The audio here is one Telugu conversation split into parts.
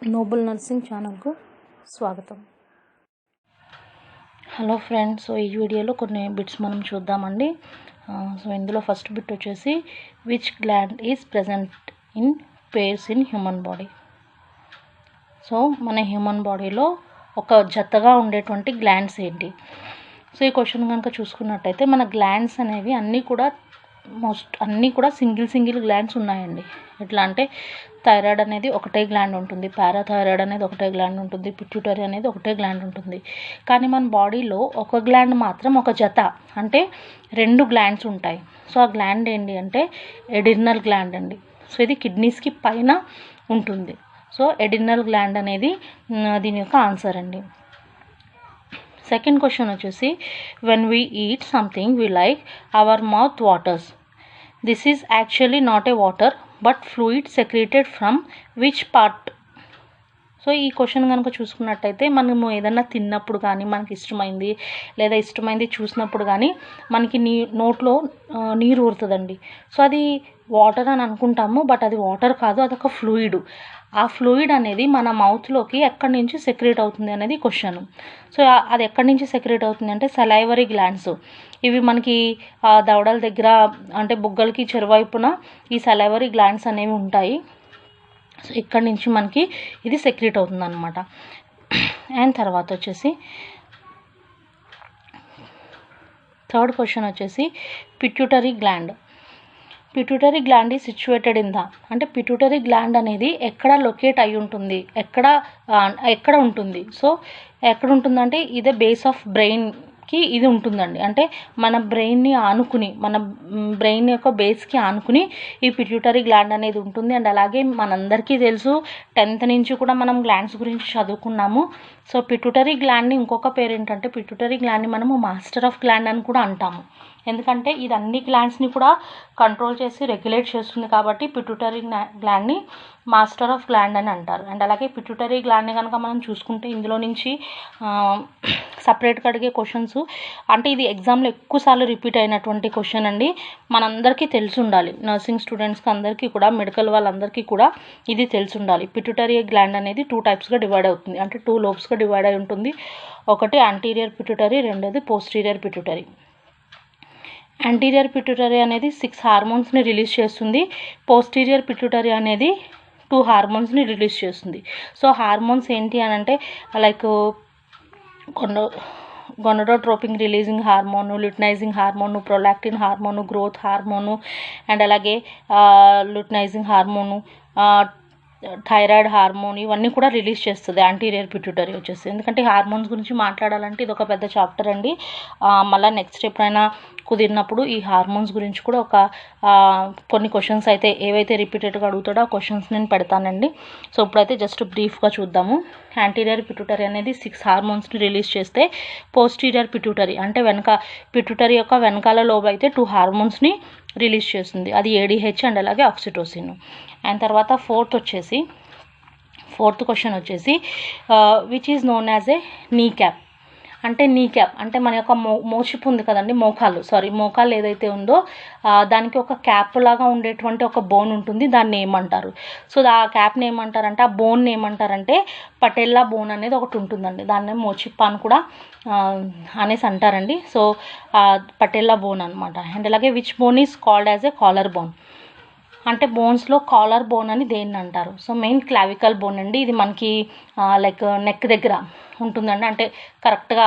నోబుల్ నర్సింగ్ ఛానల్కు స్వాగతం. హలో ఫ్రెండ్స్, సో ఈ వీడియోలో కొన్ని బిట్స్ మనం చూద్దామండి. సో ఇందులో ఫస్ట్ బిట్ వచ్చేసి which gland is present in pairs in human body. So మన హ్యూమన్ బాడీలో ఒక జతగా ఉండేటువంటి గ్లాండ్స్ ఏంటి? సో ఈ క్వశ్చన్ కనుక చూసుకున్నట్టయితే మన గ్లాండ్స్ అనేవి అన్నీ కూడా సింగిల్ గ్లాండ్స్ ఉన్నాయండి. ఎట్లా అంటే థైరాయిడ్ అనేది ఒకటే గ్లాండ్ ఉంటుంది, పారాథైరాయిడ్ అనేది ఒకటే గ్లాండ్ ఉంటుంది, పిట్యూటరీ అనేది ఒకటే గ్లాండ్ ఉంటుంది. కానీ మన బాడీలో ఒక గ్లాండ్ మాత్రం ఒక జత అంటే 2 గ్లాండ్స్ ఉంటాయి. సో ఆ గ్లాండ్ ఏంటి అంటే ఎడిరినల్ గ్లాండ్ అండి. సో ఇది కిడ్నీస్కి పైన ఉంటుంది. సో ఎడిరినల్ గ్లాండ్ అనేది దీని యొక్క ఆన్సర్ అండి. సెకండ్ క్వశ్చన్ వచ్చేసి when we eat something we like our mouth waters. This is actually not a water but fluid secreted from which part? So ఈ క్వశ్చన్ కనుక చూసుకున్నట్టయితే మనము ఏదన్నా తిన్నప్పుడు కానీ మనకి ఇష్టమైంది చూసినప్పుడు కానీ మనకి నోట్లో నీరు ఊరుతుందండి. సో అది వాటర్ అని అనుకుంటాము, బట్ అది వాటర్ కాదు, అదొక ఫ్లూయిడ్. ఆ ఫ్లూయిడ్ అనేది మన మౌత్లోకి ఎక్కడి నుంచి సెక్రేట్ అవుతుంది అనేది క్వశ్చన్. సో అది ఎక్కడి నుంచి సెక్రేట్ అవుతుంది అంటే సలైవరీ గ్లాండ్స్. ఇవి మనకి దవడల దగ్గర అంటే బుగ్గలకి చెరువైపున ఈ సలైవరీ గ్లాండ్స్ అనేవి ఉంటాయి. సో ఇక్కడి నుంచి మనకి ఇది సెక్రేట్ అవుతుంది అనమాట. అండ్ తర్వాత వచ్చేసి థర్డ్ క్వశ్చన్ వచ్చేసి pituitary gland. Pituitary gland is situated in అంటే పిట్యూటరీ గ్లాండ్ అనేది ఎక్కడ లొకేట్ అయి ఉంటుంది, ఎక్కడ ఉంటుంది? సో ఎక్కడ ఉంటుందంటే ఇదే బేస్ ఆఫ్ బ్రెయిన్కి ఇది ఉంటుందండి. అంటే మన బ్రెయిన్ని ఆనుకుని, మన బ్రెయిన్ యొక్క బేస్కి ఆనుకుని ఈ పిట్యూటరీ గ్లాండ్ అనేది ఉంటుంది. అండ్ అలాగే మనందరికీ తెలుసు, 10th నుంచి కూడా మనం గ్లాండ్స్ గురించి చదువుకున్నాము. సో పిట్యూటరీ గ్లాండ్ని ఇంకొక పేరు ఏంటంటే పిట్యూటరీ గ్లాండ్ని మనము మాస్టర్ ఆఫ్ గ్లాండ్ అని కూడా అంటాము. ఎందుకంటే ఇది అన్ని గ్లాండ్స్ని కూడా కంట్రోల్ చేసి రెగ్యులేట్ చేస్తుంది కాబట్టి పిట్యూటరీ గ్లాండ్ని మాస్టర్ ఆఫ్ గ్లాండ్ అని అంటారు. అండ్ అలాగే పిట్యూటరీ గ్లాండ్ని కనుక మనం చూసుకుంటే ఇందులో నుంచి సపరేట్గా అడిగే క్వశ్చన్స్ అంటే ఇది ఎగ్జామ్లో ఎక్కువసార్లు రిపీట్ అయినటువంటి క్వశ్చన్ అండి. మనందరికీ తెలిసి ఉండాలి, నర్సింగ్ స్టూడెంట్స్కి అందరికీ కూడా, మెడికల్ వాళ్ళందరికీ కూడా ఇది తెలిసి ఉండాలి. పిట్యూటరీ గ్లాండ్ అనేది 2 టైప్స్గా డివైడ్ అవుతుంది, అంటే 2 లోబ్స్గా డివైడ్ అయి ఉంటుంది. ఒకటి యాంటీరియర్ పిట్యూటరీ, రెండోది పోస్టీరియర్ పిట్యూటరీ. యాంటీరియర్ పిట్యూటరీ అనేది 6 హార్మోన్స్ని రిలీజ్ చేస్తుంది. పోస్టీరియర్ పిట్యూటరీ అనేది 2 హార్మోన్స్ని రిలీజ్ చేస్తుంది. సో హార్మోన్స్ ఏంటి అని అంటే like gonadotropin releasing hormone, luteinizing hormone, prolactin hormone, growth hormone, and అలాగే ల్యూటనైజింగ్ హార్మోను, థైరాయిడ్ హార్మోన్, ఇవన్నీ కూడా రిలీజ్ చేస్తుంది యాంటీరియర్ పిట్యూటరీ వచ్చేసి. ఎందుకంటే హార్మోన్స్ గురించి మాట్లాడాలంటే ఇది ఒక పెద్ద చాప్టర్ అండి. మళ్ళీ నెక్స్ట్ ఎప్పుడైనా కుదిరినప్పుడు ఈ హార్మోన్స్ గురించి కూడా కొన్ని క్వశ్చన్స్ అయితే ఏవైతే రిపీటెడ్గా అడుగుతాడో ఆ క్వశ్చన్స్ నేను పెడతానండి. సో ఇప్పుడైతే జస్ట్ బ్రీఫ్గా చూద్దాము. యాంటీరియర్ పిట్యూటరీ అనేది 6 హార్మోన్స్ని రిలీజ్ చేస్తే పోస్టీరియర్ పిట్యూటరీ అంటే పిట్యూటరీ యొక్క వెనకాల లోబ్ అయితే 2 హార్మోన్స్ని రిలీజ్ చేస్తుంది. అది ADH అండ్ అలాగే ఆక్సిటోసిన్. అండ్ తర్వాత ఫోర్త్ క్వశ్చన్ వచ్చేసి which is known as a నీ క్యాప్. అంటే నీ క్యాప్ అంటే మన యొక్క మోచిపు ఉంది కదండి, మోకాలు ఏదైతే ఉందో దానికి ఒక క్యాప్ లాగా ఉండేటువంటి ఒక బోన్ ఉంటుంది, దాన్ని ఏమంటారు? సో ఆ క్యాప్ని ఏమంటారంటే, ఆ బోన్ని ఏమంటారంటే పటెల్లా బోన్ అనేది ఒకటి ఉంటుందండి, దాన్ని మోచిప్ప అని కూడా అనేసి అంటారండి. సో పటెల్లా బోన్ అనమాట. అండ్ అలాగే which bone is called as a collar bone. అంటే బోన్స్లో కాలర్ బోన్ అని దేన్ని అంటారు? సో మెయిన్ క్లావికల్ బోన్ అండి. ఇది మనకి లైక్ నెక్ దగ్గర ఉంటుందండి. అంటే కరెక్ట్గా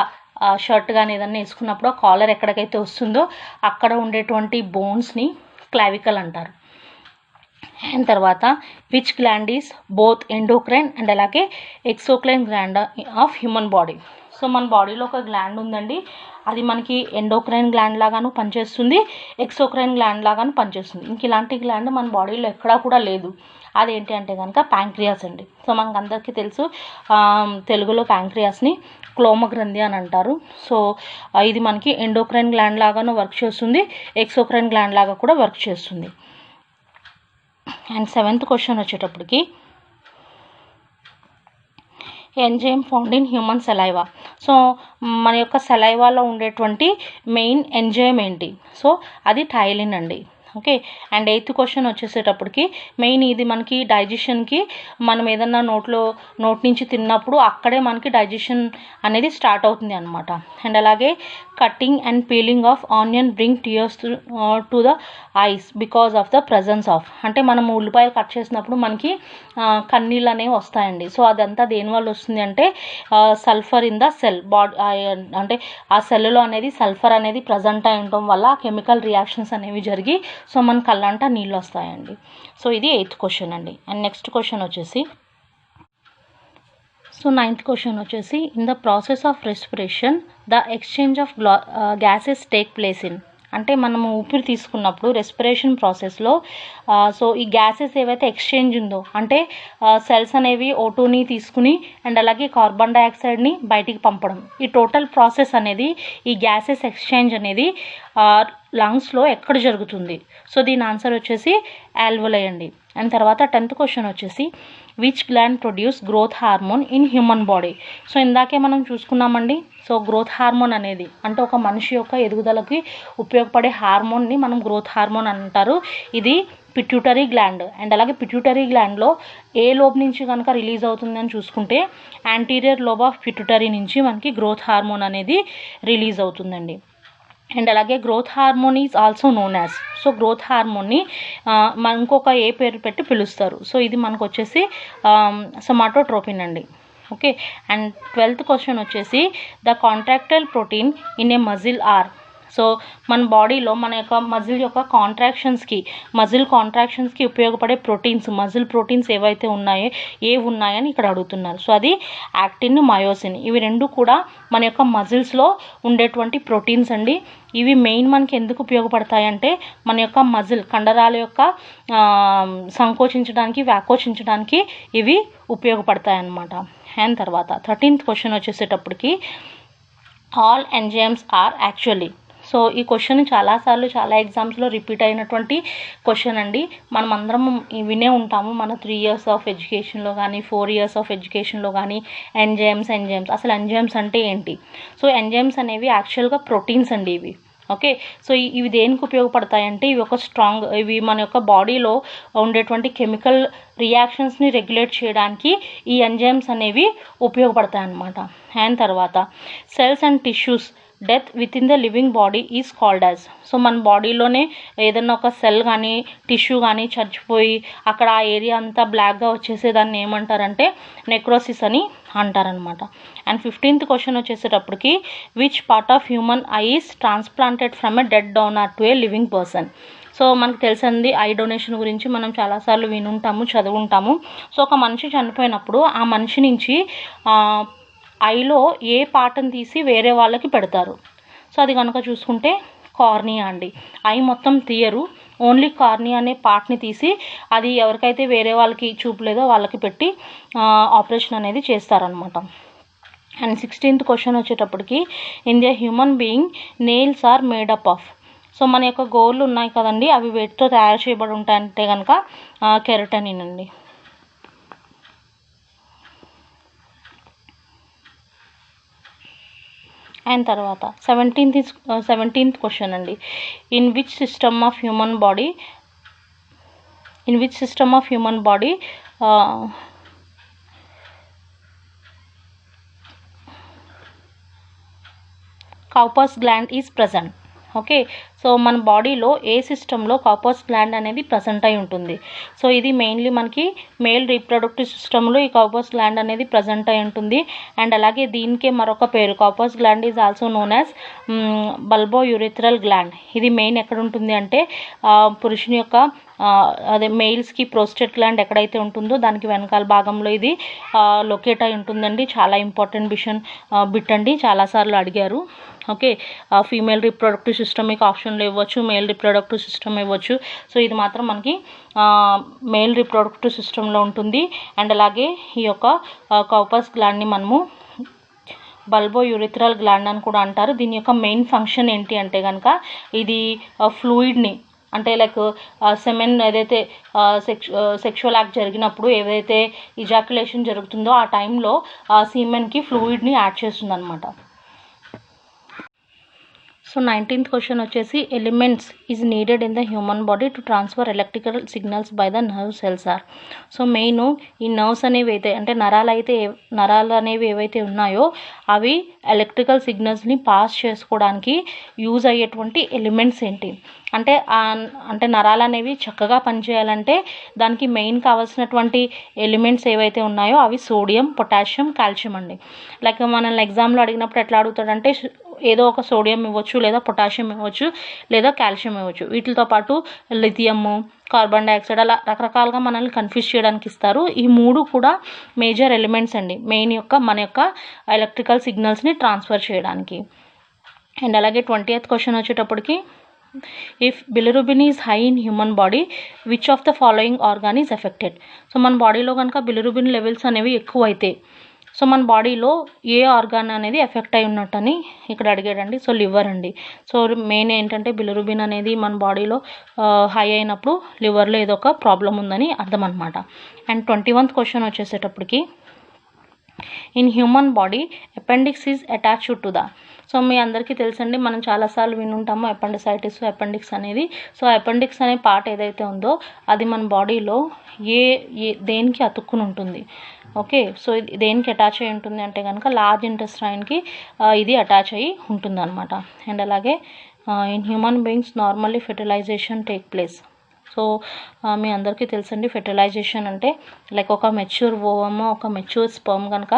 షర్ట్ కానీ ఏదన్నా వేసుకున్నప్పుడు ఆ కాలర్ ఎక్కడికైతే వస్తుందో అక్కడ ఉండేటువంటి బోన్స్ని క్లావికల్ అంటారు. అండ్ తర్వాత which gland is both endocrine and అలాగే exocrine gland of human body. So మన బాడీలో ఒక గ్లాండ్ ఉందండి, అది మనకి ఎండోక్రైన్ గ్లాండ్ లాగాను పనిచేస్తుంది, ఎక్సోక్రైన్ గ్లాండ్ లాగాను పనిచేస్తుంది. ఇంక ఇలాంటి గ్లాండ్ మన బాడీలో ఎక్కడా కూడా లేదు. అదేంటి అంటే కనుక ప్యాంక్రియాస్ అండి. సో మనకు అందరికీ తెలుసు, తెలుగులో ప్యాంక్రియాస్ని క్లోమగ్రంథి అని అంటారు. సో ఇది మనకి ఎండోక్రైన్ గ్లాండ్ లాగాను వర్క్ చేస్తుంది, ఎక్సోక్రైన్ గ్లాండ్ లాగా కూడా వర్క్ చేస్తుంది. అండ్ 7th క్వశ్చన్ వచ్చేటప్పటికి enzyme found in human saliva. So మన యొక్క సలైవాలో ఉండేటువంటి మెయిన్ ఎంజైమ్ ఏంటి? సో అది థైలిన్ అండి. ఓకే. అండ్ 8th క్వశ్చన్ వచ్చేసేటప్పటికి మెయిన్ ఇది మనకి డైజెషన్కి మనం ఏదన్నా నోట్ నుంచి తిన్నప్పుడు అక్కడే మనకి డైజెషన్ అనేది స్టార్ట్ అవుతుంది అనమాట. అండ్ అలాగే cutting and peeling of onion bring tears to the ice because of the presence of, అంటే మనం ఉల్లిపాయలు కట్ చేసినప్పుడు మనకి కన్నీళ్ళు అనేవి వస్తాయండి. సో అదంతా దేనివల్ల వస్తుంది అంటే sulphur in the cell body, అంటే ఆ సెల్లో అనేది సల్ఫర్ అనేది ప్రజెంట్ అయి ఉండటం వల్ల కెమికల్ రియాక్షన్స్ అనేవి జరిగి సో మన కళ్ళంట నీళ్ళు వస్తాయండి. సో ఇది 8th క్వశ్చన్ అండి. అండ్ నెక్స్ట్ క్వశ్చన్ వచ్చేసి సో 9th క్వశ్చన్ వచ్చేసి in the process of respiration the exchange of gases take place in, అంటే మనము ఊపిరి తీసుకున్నప్పుడు రెస్పిరేషన్ ప్రాసెస్లో సో ఈ గ్యాసెస్ ఏవైతే ఎక్స్చేంజ్ ఉందో, అంటే సెల్స్ అనేవి O2ని తీసుకుని అండ్ అలాగే కార్బన్ డైఆక్సైడ్ని బయటికి పంపడం, ఈ టోటల్ ప్రాసెస్ అనేది ఈ గ్యాసెస్ ఎక్స్చేంజ్ అనేది లంగ్స్లో ఎక్కడ జరుగుతుంది? సో దీని ఆన్సర్ వచ్చేసి ఆల్వోలై అండి. అండ్ తర్వాత 10th క్వశ్చన్ వచ్చేసి which gland produce growth hormone in human body. So ఇందాకే మనం చూసుకున్నామండి. సో గ్రోత్ హార్మోన్ అనేది అంటే ఒక మనిషి యొక్క ఎదుగుదలకి ఉపయోగపడే హార్మోన్ని మనం గ్రోత్ హార్మోన్ అంటారు. ఇది పిట్యూటరీ గ్లాండ్. అండ్ అలాగే పిట్యూటరీ గ్లాండ్లో ఏ లోబ్ నుంచి కనుక రిలీజ్ అవుతుందని చూసుకుంటే యాంటీరియర్ లోబ్ ఆఫ్ పిట్యూటరీ నుంచి మనకి గ్రోత్ హార్మోన్ అనేది రిలీజ్ అవుతుందండి. అండ్ అలాగే growth hormone is also known as, so growth హార్మోన్ని మన ఇంకొక ఏ పేరు పెట్టి పిలుస్తారు. సో ఇది మనకు వచ్చేసి సొమాటోట్రోపిన్ అండి. ఓకే. అండ్ 12th క్వశ్చన్ వచ్చేసి the contractile protein in a muscle are. So మన బాడీలో మన యొక్క మజిల్ యొక్క మజిల్ కాంట్రాక్షన్స్కి ఉపయోగపడే ప్రోటీన్స్, మజిల్ ప్రోటీన్స్ ఏవైతే ఉన్నాయని ఇక్కడ అడుగుతున్నారు. సో అది యాక్టిన్, మయోసిన్, ఇవి రెండు కూడా మన యొక్క మజిల్స్లో ఉండేటువంటి ప్రోటీన్స్ అండి. ఇవి మెయిన్ మనకి ఎందుకు ఉపయోగపడతాయంటే మన యొక్క మజిల్ కండరాల యొక్క సంకోచించడానికి, వ్యాకోచించడానికి ఇవి ఉపయోగపడతాయి అన్నమాట. అండ్ తర్వాత 13th క్వశ్చన్ వచ్చేసేటప్పటికి all enzymes are actually. So ఈ క్వశ్చన్ చాలాసార్లు చాలా ఎగ్జామ్స్లో రిపీట్ అయినటువంటి క్వశ్చన్ అండి. మనం అందరం వినే ఉంటాము మన 3 years ఆఫ్ ఎడ్యుకేషన్లో కానీ 4 years ఆఫ్ ఎడ్యుకేషన్లో కానీ ఎంజైమ్స్. అసలు ఎంజైమ్స్ అంటే ఏంటి? సో ఎంజైమ్స్ అనేవి యాక్చువల్గా ప్రోటీన్స్ అండి ఇవి. ఓకే. సో ఇవి దేనికి ఉపయోగపడతాయంటే ఇవి మన యొక్క బాడీలో ఉండేటువంటి కెమికల్ రియాక్షన్స్ని రెగ్యులేట్ చేయడానికి ఈ ఎంజైమ్స్ అనేవి ఉపయోగపడతాయి అన్నమాట. అండ్ తర్వాత cells and tissues death with in the living body is called as. So మన బాడీలోనే ఏదన్నా ఒక సెల్ కానీ టిష్యూ కానీ చచ్చిపోయి అక్కడ ఆ ఏరియా అంతా బ్లాక్గా వచ్చేసేదాన్ని ఏమంటారంటే నెక్రోసిస్ అని అంటారనమాట. అండ్ 15th క్వశ్చన్ వచ్చేసేటప్పటికి which part of human eye is transplanted from a dead donor to a living person. So మనకు తెలిసింది ఐ డొనేషన్ గురించి మనం చాలాసార్లు వినుంటాము, చదువుంటాము. సో ఒక మనిషి చనిపోయినప్పుడు ఆ మనిషి నుంచి ఐలో ఏ పార్ట్ని తీసి వేరే వాళ్ళకి పెడతారు. సో అది కనుక చూసుకుంటే కార్నియా అండి. ఐ మొత్తం తీయరు, ఓన్లీ కార్నియా అనే పార్ట్ని తీసి అది ఎవరికైతే వేరే వాళ్ళకి చూపలేదో వాళ్ళకి పెట్టి ఆపరేషన్ అనేది చేస్తారనమాట. అండ్ 16th క్వశ్చన్ వచ్చేటప్పటికి in the human being nails are made up of. So మన యొక్క గోర్లు ఉన్నాయి కదండి, అవి వేటితో తయారు చేయబడి ఉంటాయంటే కనుక కెరటనిన్ అండి. అండ్ తర్వాత 17th క్వశ్చన్ అండి. In which system of human body Cowper's gland is present. Okay. So మన బాడీలో ఏ సిస్టంలో కౌపస్ గ్లాండ్ అనేది ప్రజెంట్ అయి ఉంటుంది? సో ఇది మెయిన్లీ మనకి మేల్ రీప్రొడక్టివ్ సిస్టంలో ఈ కౌపస్ గ్లాండ్ అనేది ప్రజెంట్ అయి ఉంటుంది. అండ్ అలాగే దీనికే మరొక పేరు Cowper's gland is also known as bulbo urethral gland. ఇది మెయిన్ ఎక్కడ ఉంటుంది అంటే పురుషుని యొక్క అదే మెయిల్స్కి ప్రోస్టేట్ గ్లాండ్ ఎక్కడైతే ఉంటుందో దానికి వెనకాల భాగంలో ఇది లొకేట్ అయి ఉంటుందండి. చాలా ఇంపార్టెంట్ బిట్ అండి, చాలాసార్లు అడిగారు. ఓకే. ఫీమేల్ రీప్రొడక్టివ్ సిస్టమ్ మీకు ఆప్షన్లో ఇవ్వచ్చు, మేల్ రీప్రొడక్టివ్ సిస్టమ్ ఇవ్వచ్చు. సో ఇది మాత్రం మనకి మేల్ రీప్రొడక్టివ్ సిస్టంలో ఉంటుంది. అండ్ అలాగే ఈ యొక్క కౌపస్ గ్లాండ్ని మనము బల్బో యూరిథ్రల్ గ్లాండ్ అని కూడా అంటారు. దీని యొక్క మెయిన్ ఫంక్షన్ ఏంటి అంటే కనుక ఇది ఫ్లూయిడ్ని అంటే లైక్ సెమెన్ ఏదైతే సెక్షువల్ యాక్ట్ జరిగినప్పుడు ఏదైతే ఇజాక్యులేషన్ జరుగుతుందో ఆ టైంలో సీమెన్కి ఫ్లూయిడ్ని యాడ్ చేస్తుంది అనమాట. సో 19th క్వశ్చన్ వచ్చేసి elements is needed in the human body to transfer electrical signals by the nerve cells are. So main ఈ నర్వ్స్ అనేవి అయితే అంటే నరాలు అనేవి ఏవైతే ఉన్నాయో అవి ఎలక్ట్రికల్ సిగ్నల్స్ని పాస్ చేసుకోవడానికి యూజ్ అయ్యేటువంటి ఎలిమెంట్స్ ఏంటి అంటే నరాలు అనేవి చక్కగా పనిచేయాలంటే దానికి మెయిన్ కావాల్సినటువంటి ఎలిమెంట్స్ ఏవైతే ఉన్నాయో అవి సోడియం, పొటాషియం, కాల్షియం అండి. లైక్ మనల్ని ఎగ్జామ్లో అడిగినప్పుడు ఎట్లా అడుగుతాడంటే ఏదో ఒక సోడియం ఇవ్వచ్చు, లేదా పొటాషియం ఇవ్వచ్చు, లేదా కాల్షియం ఇవ్వచ్చు. వీటితో పాటు లిథియము, కార్బన్ డైఆక్సైడ్ అలా రకరకాలుగా మనల్ని కన్ఫ్యూజ్ చేయడానికి ఇస్తారు. ఈ మూడు కూడా మేజర్ ఎలిమెంట్స్ అండి మన యొక్క ఎలక్ట్రికల్ సిగ్నల్స్ని ట్రాన్స్ఫర్ చేయడానికి. అండ్ అలాగే 20th క్వశ్చన్ వచ్చేటప్పటికి if bilirubin is high in human body which of the following organ is affected. So మన బాడీలో కనుక బిలిరుబిన్ లెవెల్స్ అనేవి ఎక్కువ అయితే సో మన బాడీలో ఏ ఆర్గాన్ అనేది ఎఫెక్ట్ అయి ఉన్నట్టని ఇక్కడ అడిగాడండి. సో లివర్ అండి. సో మెయిన్ ఏంటంటే బిలిరుబిన్ అనేది మన బాడీలో హై అయినప్పుడు లివర్లో ఏదో ఒక ప్రాబ్లం ఉందని అర్థం అనమాట. అండ్ 21th క్వశ్చన్ వచ్చేసేటప్పటికి in human body appendix is attached to the. So మీ అందరికీ తెలుసండి, మనం చాలాసార్లు వినుంటాము అపెండిసైటిస్, అపెండిక్స్ అనేది. సో అపెండిక్స్ అనే పార్ట్ ఏదైతే ఉందో అది మన బాడీలో దేనికి అతుక్కుని ఉంటుంది. ఓకే, సో ఇది దేనికి అటాచ్ అయి ఉంటుంది అంటే కనుక లార్జ్ ఇంటెస్టైన్కి ఇది అటాచ్ అయ్యి ఉంటుంది అనమాట. అండ్ అలాగే in human beings normally fertilization take place. So మీ అందరికీ తెలుసండి ఫెర్టిలైజేషన్ అంటే లైక్ ఒక మెచ్యూర్ ఓవమ్, ఒక మెచ్యూర్ స్పర్మ్ కనుక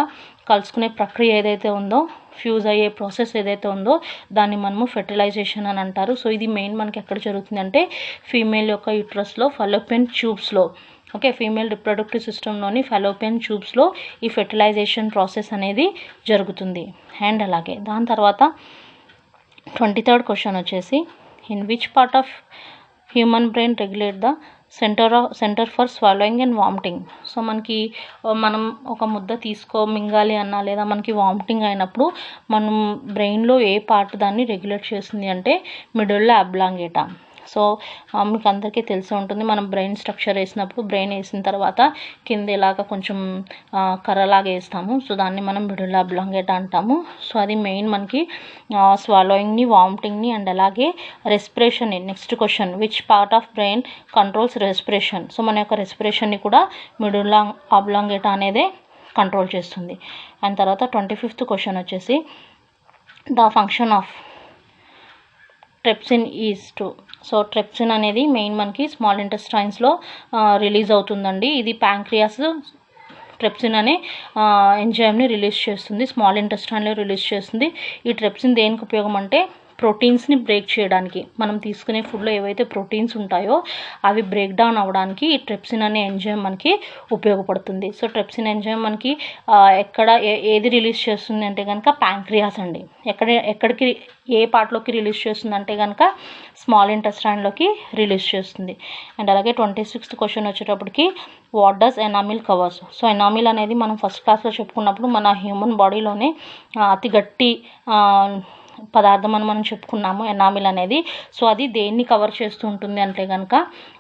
కలుసుకునే ప్రక్రియ ఏదైతే ఉందో, ఫ్యూజ్ అయ్యే ప్రాసెస్ ఏదైతే ఉందో దాన్ని మనము ఫెర్టిలైజేషన్ అని అంటారు. సో ఇది మెయిన్ మనకి ఎక్కడ జరుగుతుందంటే ఫీమేల్ యొక్క యూట్రస్లో ఫలోపియన్ ట్యూబ్స్లో. ఓకే, ఫీమేల్ రిప్రొడక్టివ్ సిస్టంలోని ఫలోపియన్ ట్యూబ్స్లో ఈ ఫెర్టిలైజేషన్ ప్రాసెస్ అనేది జరుగుతుంది. అండ్ అలాగే దాని తర్వాత 23rd క్వశ్చన్ వచ్చేసి in which part of human brain regulate the centre for swallowing and vomiting. So మనం ఒక ముద్ద మింగాలి అన్నా లేదా మనకి వామిటింగ్ అయినప్పుడు మనం బ్రెయిన్లో ఏ పార్ట్ దాన్ని రెగ్యులేట్ చేస్తుంది అంటే మిడుల్లా అబ్లాంగేటా. సో మీకు అందరికీ తెలిసి ఉంటుంది, మనం బ్రెయిన్ స్ట్రక్చర్ బ్రెయిన్ వేసిన తర్వాత కింద ఇలాగా కొంచెం కర్రలాగా వేస్తాము. సో దాన్ని మనం మిడుల్లా అబ్లాంగేటా అంటాము. సో అది మెయిన్ మనకి స్వాలోయింగ్ని, వామిటింగ్ని అండ్ అలాగే రెస్పిరేషన్ని. Next question which part of brain controls respiration. So మన యొక్క రెస్పిరేషన్ని కూడా మిడుల్లా అబ్లాంగేటా అనేదే కంట్రోల్ చేస్తుంది. అండ్ తర్వాత 25th క్వశ్చన్ వచ్చేసి the function of trypsin is to. So trypsin అనేది మెయిన్ మనకి స్మాల్ ఇంటెస్టైన్స్లో రిలీజ్ అవుతుందండి. ఇది ప్యాంక్రియాస్ ట్రెప్సిన్ అనే ఎంజైమ్ని రిలీజ్ చేస్తుంది, స్మాల్ ఇంటెస్టైన్లో రిలీజ్ చేస్తుంది. ఈ ట్రెప్సిన్ దేనికి ఉపయోగం అంటే ప్రోటీన్స్ని బ్రేక్ చేయడానికి. మనం తీసుకునే ఫుడ్లో ఏవైతే ప్రోటీన్స్ ఉంటాయో అవి బ్రేక్ డౌన్ అవ్వడానికి ఈ ట్రెప్సిన్ అనే ఎంజైమ్ మనకి ఉపయోగపడుతుంది. సో ట్రెప్సిన్ ఎంజైమ్ మనకి ఏది రిలీజ్ చేస్తుంది అంటే కనుక ప్యాంక్రియాస్ అండి. ఎక్కడికి ఏ పార్ట్లోకి రిలీజ్ చేస్తుంది అంటే కనుక స్మాల్ ఇంటెస్టైన్లోకి రిలీజ్ చేస్తుంది. అండ్ అలాగే 26th క్వశ్చన్ వచ్చేటప్పటికి what does enamel covers. So enamel అనేది మనం ఫస్ట్ క్లాస్లో చెప్పుకున్నప్పుడు మన హ్యూమన్ బాడీలోనే అతి గట్టి పదార్థం అని మనం చెప్పుకున్నాము ఎనామిల్ అనేది. సో అది దేన్ని కవర్ చేస్తూ ఉంటుంది అంటే కనుక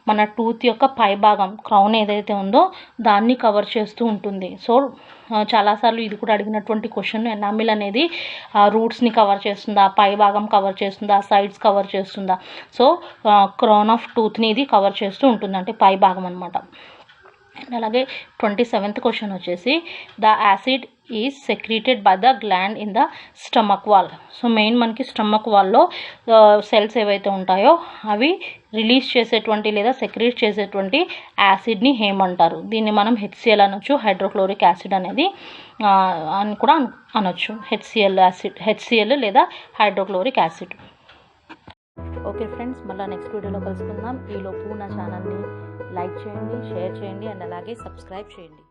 మన టూత్ యొక్క పై భాగం క్రౌన్ ఏదైతే ఉందో దాన్ని కవర్ చేస్తూ ఉంటుంది. సో చాలాసార్లు ఇది కూడా అడిగినటువంటి క్వశ్చన్, ఎనామిల్ అనేది రూట్స్ని కవర్ చేస్తుందా, పై భాగం కవర్ చేస్తుందా, సైడ్స్ కవర్ చేస్తుందా. సో క్రౌన్ ఆఫ్ టూత్ని ఇది కవర్ చేస్తూ ఉంటుంది, అంటే పై భాగం అనమాట. అలాగే 27th క్వశ్చన్ వచ్చేసి the acid is secreted by the gland in the stomach wall. So main మనకి స్టమక్ వాల్లో సెల్స్ ఏవైతే ఉంటాయో అవి రిలీజ్ చేసేటువంటి లేదా సెక్రీట్ చేసేటువంటి యాసిడ్ని ఏమంటారు. దీన్ని మనం HCl అనొచ్చు, హైడ్రోక్లోరిక్ యాసిడ్ అనేది అని కూడా అనొచ్చు. HCl లేదా హైడ్రోక్లోరిక్ యాసిడ్. ఓకే ఫ్రెండ్స్, మళ్ళీ నెక్స్ట్ వీడియోలో కలుసుకుందాం. ఈలోపు నా ఛానల్ని లైక్ చేయండి, షేర్ చేయండి అండ్ అలాగే సబ్స్క్రైబ్ చేయండి.